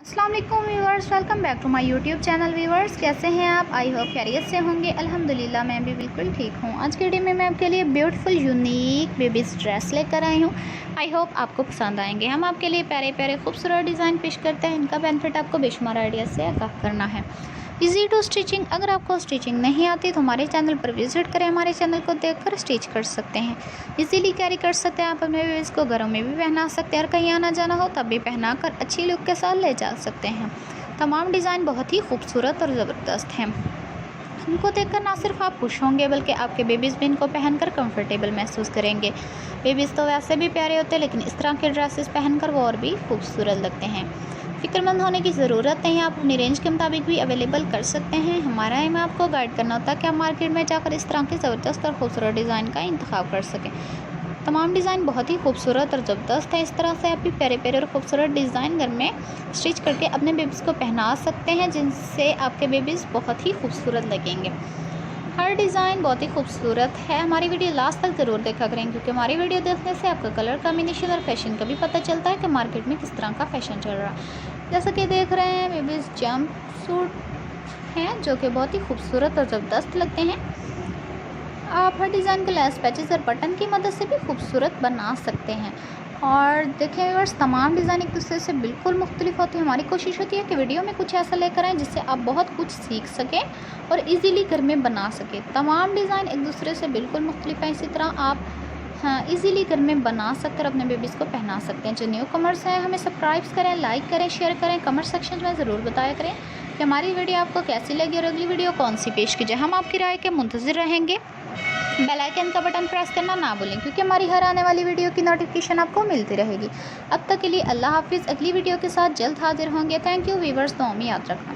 अस्सलाम वालेकुम viewers, welcome back to my YouTube channel. Viewers, कैसे हैं आप? आई होप खैरियत से होंगे। अल्हम्दुलिल्लाह मैं भी बिल्कुल ठीक हूँ। आज के वीडियो में मैं आपके लिए ब्यूटीफुल यूनिक बेबीज़ ड्रेस लेकर आई हूँ। आई होप आपको पसंद आएंगे। हम आपके लिए प्यारे प्यारे खूबसूरत डिज़ाइन पेश करते हैं। इनका बेनिफिट आपको बेशुमार आइडिया से आगाह करना है। Easy to stitching. अगर आपको स्टिचिंग नहीं आती तो हमारे चैनल पर विजिट करें। हमारे चैनल को देखकर स्टिच कर सकते हैं। इजीली कैरी कर सकते हैं। आप अपने बेबीज़ को घरों में भी पहना सकते हैं और कहीं आना जाना हो तब भी पहना कर अच्छी लुक के साथ ले जा सकते हैं। तमाम डिज़ाइन बहुत ही खूबसूरत और ज़बरदस्त हैं। इनको देखकर ना सिर्फ आप खुश होंगे बल्कि आपके बेबीज़ भी इनको पहनकर कंफर्टेबल महसूस करेंगे। बेबीज़ तो वैसे भी प्यारे होते हैं, लेकिन इस तरह के ड्रेसेस पहनकर वो और भी खूबसूरत लगते हैं। फ़िक्रमंद होने की ज़रूरत नहीं, आप अपनी रेंज के मुताबिक भी अवेलेबल कर सकते हैं। हमारा एम आपको गाइड करना होता है कि आप मार्केट में जाकर इस तरह के ज़बरदस्त और खूबसूरत डिज़ाइन का इंतखाब कर सकें। तमाम डिज़ाइन बहुत ही खूबसूरत और ज़बरदस्त है। इस तरह से आप भी प्यारे प्यारे और खूबसूरत डिज़ाइन घर में स्टिच करके अपने बेबीज़ को पहना सकते हैं, जिनसे आपके बेबीज़ बहुत ही खूबसूरत लगेंगे। हर डिज़ाइन बहुत ही खूबसूरत है। हमारी वीडियो लास्ट तक ज़रूर देखा करें, क्योंकि हमारी वीडियो देखने से आपका कलर कॉम्बिनेशन और फैशन का भी पता चलता है कि मार्केट में किस तरह का फ़ैशन चल रहा है। जैसा कि देख रहे हैं, बेबीज़ जंप सूट हैं जो कि बहुत ही खूबसूरत और ज़बरदस्त लगते हैं। आप हर डिज़ाइन के लेस पैचेस और बटन की मदद से भी खूबसूरत बना सकते हैं। और देखें व्यूअर्स, तमाम डिज़ाइन एक दूसरे से बिल्कुल मुख्तलिफ होती है। हमारी कोशिश होती है कि वीडियो में कुछ ऐसा लेकर आएँ जिससे आप बहुत कुछ सीख सकें और इजीली घर में बना सकें। तमाम डिज़ाइन एक दूसरे से बिल्कुल मुख्तलिफ हैं। इसी तरह आप इजीली घर में बना सककर अपने बेबीज़ को पहना सकते हैं। जो न्यू कमर्स हैं, हमें सब्सक्राइब करें, लाइक करें, शेयर करें। कमेंट सेक्शन में ज़रूर बताया करें कि हमारी वीडियो आपको कैसी लगी और अगली वीडियो कौन सी पेश कीजिए। हम आपकी राय के मुंतज़िर रहेंगे। बेल आइकन का बटन प्रेस करना ना भूलें, क्योंकि हमारी हर आने वाली वीडियो की नोटिफिकेशन आपको मिलती रहेगी। अब तक के लिए अल्लाह हाफिज़। अगली वीडियो के साथ जल्द हाजिर होंगे। थैंक यू व्यूअर्स, दुआ में याद रखना।